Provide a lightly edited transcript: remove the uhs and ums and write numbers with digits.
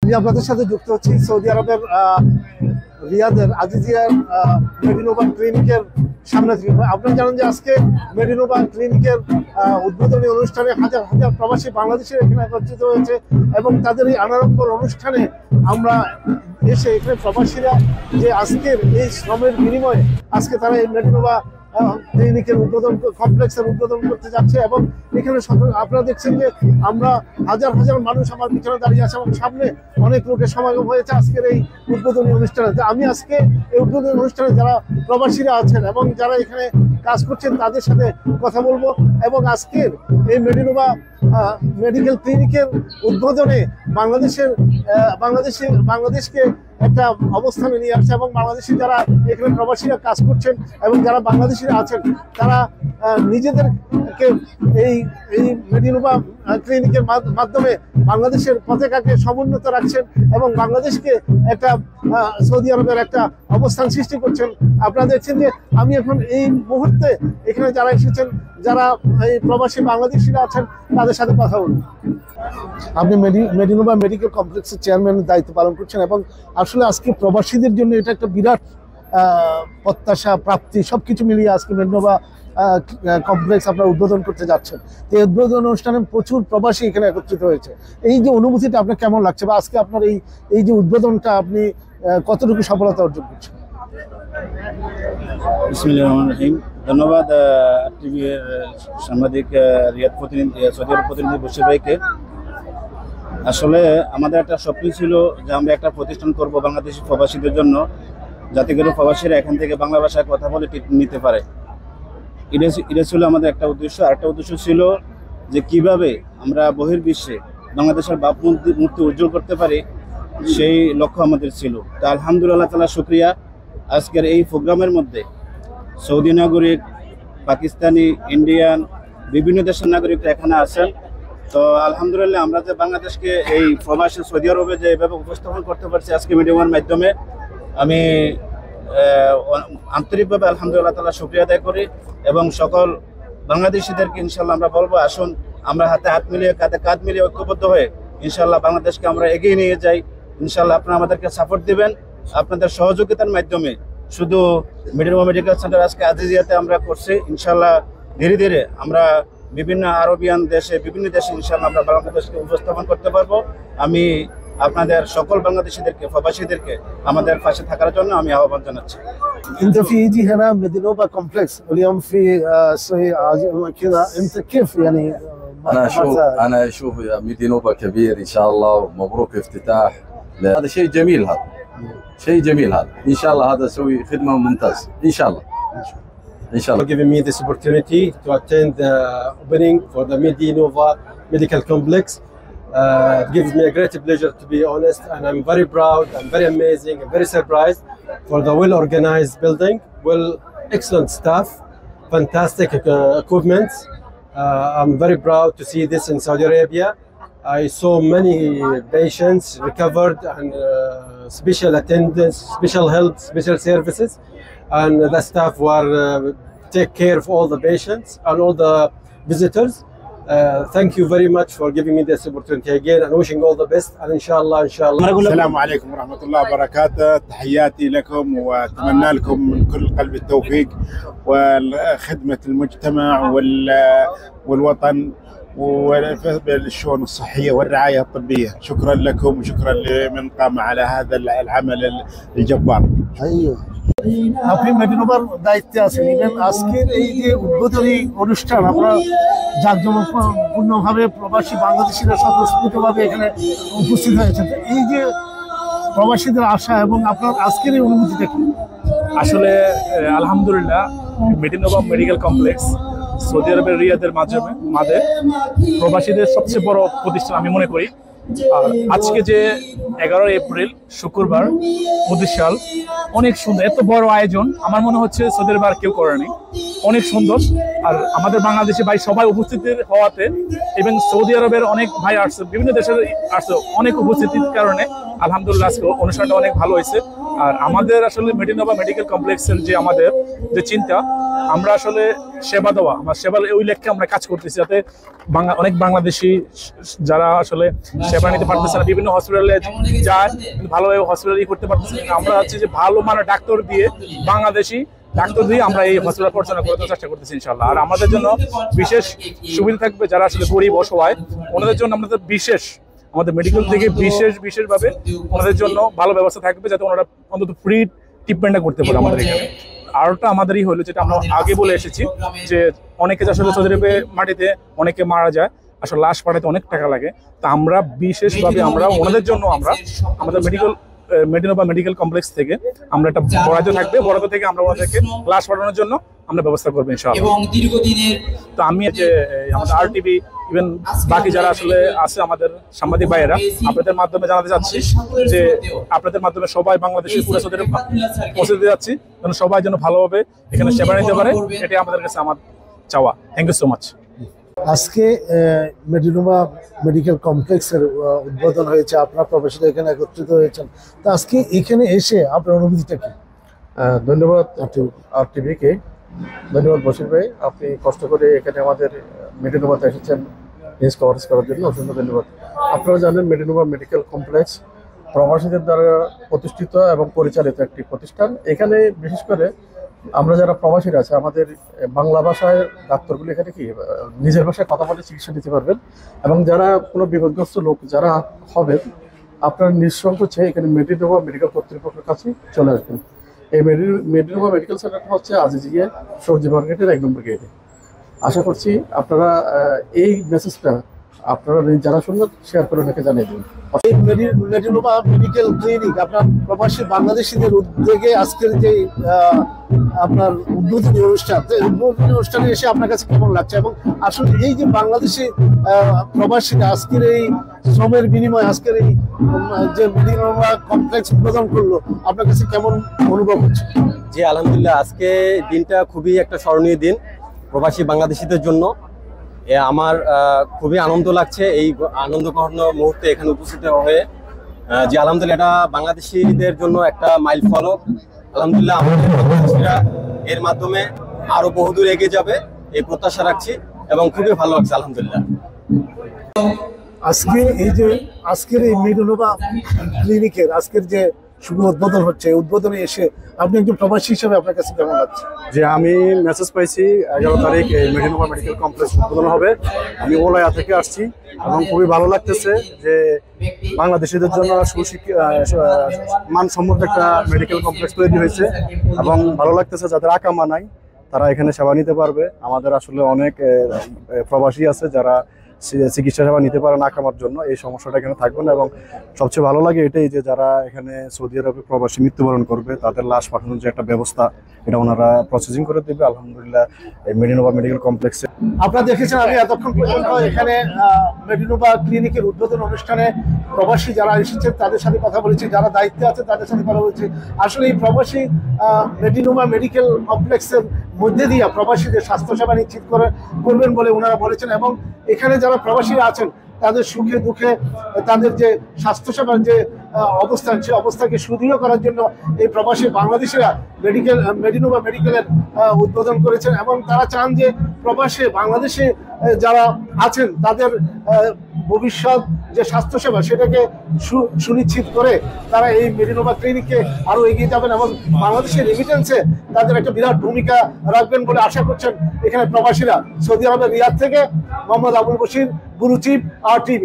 আমি আপনাদের সাথে যুক্ত হচ্ছি সৌদি আরবের রিয়াদের আজিজিয়ার মেডিনোভা ক্লিনিকের সামনে থেকে। আপনারা জানেন যে আজকে মেডিনোভা ক্লিনিকের উদ্বোধনী অনুষ্ঠানে হাজার হাজার প্রবাসী বাংলাদেশের এখানে একত্রিত হয়েছে এবং তাদের এই আনারম্বর অনুষ্ঠানে আমরা এসে এখানে প্রবাসীরা যে আজকের এই শ্রমের বিনিময়ে আজকে তারা এই মেডিনোভা ক্লিনিকের উদ্বোধন কমপ্লেক্সের উদ্বোধন করতে যাচ্ছে এবং এখানে আপনারা দেখছেন যে আমরা হাজার হাজার মানুষ আমার পিছনে দাঁড়িয়ে আছে এবং সামনে অনেক লোকের সমাগম হয়েছে আজকের এই উদ্বোধনী অনুষ্ঠানে। আমি আজকে এই উদ্বোধনী অনুষ্ঠানে যারা প্রবাসীরা আছেন এবং যারা এখানে কাজ করছেন তাদের সাথে কথা বলবো এবং আজকের এই মেডিনোভা মেডিকেল ক্লিনিকের উদ্বোধনে বাংলাদেশকে একটা অবস্থানে নিয়ে আসছে এবং বাংলাদেশি যারা এখানে প্রবাসীরা কাজ করছেন এবং যারা বাংলাদেশিরা আছেন তারা নিজেদেরকে এই মেডিনোভা ক্লিনিকের মাধ্যমে বাংলাদেশের পতাকাকে সমুন্নত রাখছেন এবং বাংলাদেশকে একটা সৌদি আরবের একটা অবস্থান সৃষ্টি করছেন। আপনারা দেখছেন যে আমি এখন এই মুহূর্তে এখানে যারা এসেছেন যারা এই প্রবাসী বাংলাদেশিরা আছেন তাদের সাথে কথা বলুন। আপনি মেডিনোভা মেডিকেল কমপ্লেক্সের চেয়ারম্যানের দায়িত্ব পালন করছেন এবং আসলে আজকে প্রবাসীদের জন্য এটা একটা বিরাট প্রত্যাশা প্রাপ্তি সবকিছু মিলিয়ে আজকে মেডিনোভা কমপ্লেক্স আপনারা উদ্বোধন করতে যাচ্ছেন। এই উদ্বোধন অনুষ্ঠানে প্রচুর প্রবাসী এখানে একত্রিত হয়েছে। এই যে অনুভূতিটা আপনার কেমন লাগছে বা আজকে আপনার এই যে উদ্বোধনটা আপনি কতটুকু সফলতা অর্জন করছেন? বিসমিল্লাহির রহমানির রহিম। ধন্যবাদ টিভির সাংবাদিক রিয়াদ প্রতিনিধি সৌদি আরব প্রতিনিধি বশির ভাইকে। আসলে আমাদের একটা স্বপ্ন ছিল যে আমরা একটা প্রতিষ্ঠান করব বাংলাদেশি প্রবাসীদের জন্য, যাতে করে প্রবাসীরা এখান থেকে বাংলা ভাষায় কথা বলে ট্রিটমেন্ট নিতে পারে। এটা ছিল আমাদের একটা উদ্দেশ্য। আরেকটা উদ্দেশ্য ছিল যে কিভাবে আমরা বহির্বিশ্বে বাংলাদেশের বাপ মূর্তি উজ্জ্বল করতে পারি, সেই লক্ষ্য আমাদের ছিল। তা আলহামদুলিল্লাহ তাআলা শুকরিয়া, আজকের এই প্রোগ্রামের মধ্যে সৌদি নাগরিক, পাকিস্তানি, ইন্ডিয়ান বিভিন্ন দেশের নাগরিকরা এখানে আছেন। তো আলহামদুলিল্লাহ আমরা যে বাংলাদেশকে এই প্রবাসী সৌদি আরবে যে এভাবে উপস্থাপন করতে পারছি আজকে মিডিয়ামের মাধ্যমে, আমি আন্তরিকভাবে আলহামদুলিল্লাহ তাআলা শুকরিয়া আদায় করি এবং সকল বাংলাদেশিদেরকে ইনশাল্লাহ আমরা বলবো, আসুন আমরা হাতে হাত মিলিয়ে কাঁধে কাঁধ মিলিয়ে ঐক্যবদ্ধ হয়ে ইনশাল্লাহ বাংলাদেশকে আমরা এগিয়ে নিয়ে যাই। ইনশাল্লাহ আপনারা আমাদেরকে সাপোর্ট দিবেন। আপনাদের সহযোগিতার মাধ্যমে শুধু মেডিনোভা মেডিকেল সেন্টার আজকে আজিজিয়াতে আমরা করছি, ইনশাল্লাহ ধীরে ধীরে আমরা বিভিন্ন আরবিয়ান দেশে বিভিন্ন দেশে ইনশাল্লাহ আমরা বাংলাদেশকে উপস্থাপন করতে পারবো। আমি আপনাদের সকল বাংলাদেশিদেরকে প্রবাসীদেরকে আমাদের পাশে থাকার জন্য আমি আহ্বান জানাচ্ছি। انت في يجي هنا ميدينوفا كومبلكس واليوم في كذا، انت كيف يعني؟ انا اشوف ميدينوفا كبير ان شاء الله، ومبروك افتتاح. هذا شيء جميل، هذا شيء جميل، هذا ان شاء الله هذا يسوي خدمه ممتازه ان شاء الله. ان شاء الله. For giving me this opportunity to attend the opening for the Medinova Medical Complex. It gives me a great pleasure, to be honest, and I'm very proud, I'm very amazing, I'm very surprised for the well-organized building, excellent staff, fantastic equipment. I'm very proud to see this in Saudi Arabia. I saw many patients recovered and special attendance, special help, special services, and the staff were take care of all the patients and all the visitors. Thank you very much for giving me this opportunity again, and wishing all the best, and inshallah. السلام عليكم ورحمة الله وبركاته. تحياتي لكم وأتمنى لكم من كل قلب التوفيق وخدمة المجتمع والوطن والشؤون الصحية والرعاية الطبية. شكرا لكم وشكرا لمن قام على هذا العمل الجبار. ايوه আপনি মেডিনোভার দায়িত্বে আছেন, even আজকের এই যে উদ্বোধনী অনুষ্ঠান আপনারা জাঁকজমকপূর্ণভাবে প্রবাসী বাংলাদেশিরা স্বতঃস্ফূর্তভাবে এখানে উপস্থিত হয়েছেন। এই যে প্রবাসীদের আশা এবং আপনার আজকের এই অনুভূতিটা কি? আসলে আলহামদুলিল্লাহ মেডিনোভা মেডিকেল কমপ্লেক্স সৌদি আরবের রিয়াদের মাঝে প্রবাসীদের সবচেয়ে বড় প্রতিষ্ঠান আমি মনে করি। আর আজকে যে 11 এপ্রিল শুক্রবার 25 সাল, অনেক সুন্দর, এত বড় আয়োজন আমার মনে হচ্ছে সৌদি আরবে আর কেউ করেনি, অনেক সুন্দর। আর আমাদের বাংলাদেশি ভাই সবাই উপস্থিত হওয়াতে এবং সৌদি আরবের অনেক ভাই আসছে, বিভিন্ন দেশের আসছে, অনেক উপস্থিতির কারণে আলহামদুলিল্লাহ আজকে অনুষ্ঠানটা অনেক ভালো হয়েছে আর আমাদের আসলে মেডিনোভা মেডিকেল কমপ্লেক্সের যে আমাদের যে চিন্তা, আমরা আসলে সেবা দেওয়া, আমরা সেবার ওই লক্ষ্যে আমরা কাজ করতেছি, যাতে অনেক বাংলাদেশি যারা আসলে সেবা নিতে পারতেছে না, বিভিন্ন হসপিটালে যায় কিন্তু ভালোভাবে হসপিটাল করতে পারতেছে না। আমরা হচ্ছে যে ভালো মানের ডাক্তার দিয়ে, বাংলাদেশি ডাক্তার দিয়ে আমরা এই হসপিটাল পরিচালনা করতে চেষ্টা করতেছি ইনশাআল্লাহ। আর আমাদের জন্য বিশেষ সুবিধা থাকবে যারা আসলে গরিব অসহায়, ওনাদের জন্য আমাদের আমাদের মেডিকেল থেকে বিশেষভাবে ওনাদের জন্য ভালো ব্যবস্থা থাকবে, যাতে ওনারা অন্তত ফ্রি ট্রিটমেন্টটা করতে পারে আমাদের এখানে। আরটা আমাদেরই হলো, যেটা আমরা আগে বলে এসেছি, যে অনেকে আসলে সৌদি আরবে মাটিতে অনেকে মারা যায়, আসলে লাশ পাঠাতে অনেক টাকা লাগে। তা আমরা বিশেষভাবে আমরা ওনাদের জন্য আমাদের মেডিনোভা মেডিকেল কমপ্লেক্স থেকে আমরা একটা বরাদ্দ থাকবে, বরাদ্দ থেকে আমরা ওনাদেরকে লাশ পাঠানোর জন্য আমরা ব্যবস্থা করবো ইনশাআল্লাহ। তো আমি যে আমাদের RTV ইভেন বাকি যারা আসলে আছে আমাদের সাংবাদিক ভাইয়েরা, আপনাদের মাধ্যমে জানাতে চাচ্ছি যে আপনাদের মাধ্যমে সবাই বাংলাদেশের পুরো সৌদি আরবে পৌঁছে দিতে যাচ্ছি, যেন সবাই যেন ভালোভাবে এখানে সেবা নিতে পারে, এটাই আমাদের কাছে আমার চাওয়া। Thank you so much. আজকে মেডিনোভা মেডিকেল কমপ্লেক্সের উদ্বোধন হয়েছে, আপনার প্রফেসর এখানে একত্রিত হয়েছেন। তো আজকে এখানে এসে আপনার অনুভূতিটা কি? ধন্যবাদ RTV-কে, ধন্যবাদ বশির ভাই, আপনি কষ্ট করে এখানে আমাদের মেডিনোভাতে এসেছেন নিউজ কভারেজ করার জন্য, অসংখ্য ধন্যবাদ। আপনারা জানেন মেডিনোভা মেডিকেল কমপ্লেক্স প্রবাসীদের দ্বারা প্রতিষ্ঠিত এবং পরিচালিত একটি প্রতিষ্ঠান। এখানে বিশেষ করে আমরা যারা প্রবাসীরা আছে, আমাদের বাংলা ভাষায় ডাক্তারগুলো এখানে কি নিজের ভাষায় কথা বলে চিকিৎসা নিতে পারবেন, এবং যারা কোনো বিপদগ্রস্ত লোক যারা হবেন, আপনার নিঃসংকোচে এখানে মেডিনোভা মেডিকেল কর্তৃপক্ষের কাছে চলে আসবেন। এই মেডিনোভা মেডিকেল সেন্টারটা হচ্ছে আজিজিয়া সবজি মার্কেটের 1 নম্বর গেটে। আশা করছি আপনারা এই মেসেজটা আপনারা যারা শুনবেন শেয়ার করে ওনাকে জানিয়ে দিন। এই মেডিনোভা মেডিকেল ক্লিনিক আপনার প্রবাসী বাংলাদেশিদের উদ্যোগে আজকের যে আপনার উদ্বোধনী অনুষ্ঠানে এসে আপনার কাছে কেমন লাগছে, এবং আসলে এই যে বাংলাদেশি প্রবাসীরা আজকের এই শ্রমের বিনিময়ে আজকের এই যে মেডিনোভা কমপ্লেক্স উদ্বোধন করলো, আপনার কাছে কেমন অনুভব হচ্ছে? জি আলহামদুলিল্লাহ, আজকে দিনটা খুবই একটা স্মরণীয় দিন প্রবাসী বাংলাদেশিদের জন্য। আমার খুবই আনন্দ লাগছে এই আনন্দঘন মুহূর্তে এখানে উপস্থিত হয়ে, যে আলহামদুলিল্লাহ এটা বাংলাদেশিদের জন্য একটা মাইল ফলক। আলহামদুলিল্লাহ আমাদের বাংলাদেশিরা এর মাধ্যমে আরো বহুদূর এগিয়ে যাবে এই প্রত্যাশা রাখছি, এবং খুবই ভালো লাগছে আলহামদুলিল্লাহ। আজকের এই মেডিনোভা ক্লিনিকের আজকের যে শুভ উদ্বোধন হচ্ছে, উদ্বোধনে এসে আপনি একজন প্রবাসী হিসেবে আপনার কাছে কেমন লাগছে? যে আমি মেসেজ পাইছি 11 তারিখ এই মেডিনোভা মেডিকেল কমপ্লেক্স উদ্বোধন হবে, আমি ওলায়া থেকে আসছি, এবং খুবই ভালো লাগতেছে যে বাংলাদেশিদের জন্য মানসম্মত একটা মেডিকেল কমপ্লেক্স তৈরি হয়েছে, এবং ভালো লাগতেছে যাদের আকামা নাই তারা এখানে সেবা নিতে পারবে। আমাদের আসলে অনেক প্রবাসী আছে যারা চিকিৎসা সেবা নিতে পারে না আকামার জন্য, এই সমস্যাটা এখানে থাকবে না। এবং সবচেয়ে ভালো লাগে এটাই যে যারা এখানে সৌদি আরবে প্রবাসী মৃত্যুবরণ করবে তাদের লাশ পাঠানোর যে একটা ব্যবস্থা, এটা ওনারা প্রসেসিং করে দেবে। আলহামদুলিল্লাহ এই মেডিনোভা মেডিকেল কমপ্লেক্সে আপনারা দেখেছেন আমি এতক্ষণ পর্যন্ত এখানে মেডিনোভা ক্লিনিকের উদ্বোধন অনুষ্ঠানে প্রবাসী যারা এসেছেন তাদের সাথে কথা বলেছি, যারা দায়িত্বে আছে তাদের সাথে কথা বলেছি। আসলে এই প্রবাসী মেডিনোভা মেডিকেল কমপ্লেক্সের মধ্যে দিয়ে প্রবাসীদের স্বাস্থ্যসেবা নিশ্চিত করবেন বলে ওনারা বলেছেন, এবং এখানে যারা প্রবাসীরা আছেন তাদের সুখে দুঃখে তাদের যে স্বাস্থ্যসেবার যে অবস্থান, সেই অবস্থাকে সুদৃঢ় করার জন্য এই প্রবাসী বাংলাদেশিরা মেডিনোভা মেডিকেলের উদ্বোধন করেছেন, এবং তারা চান যে প্রবাসে বাংলাদেশে যারা আছেন তাদের ভবিষ্যৎ যে স্বাস্থ্যসেবা সেটাকে সুনিশ্চিত করে তারা এই মেডিনোভা ক্লিনিককে আরো এগিয়ে যাবেন, এবং বাংলাদেশের রেমিটেন্সে তাদের একটা বিরাট ভূমিকা রাখবেন বলে আশা করছেন এখানে প্রবাসীরা। সৌদি আরবের রিয়াদ থেকে Mohammad Abul Bashir, bureau chief, RTV।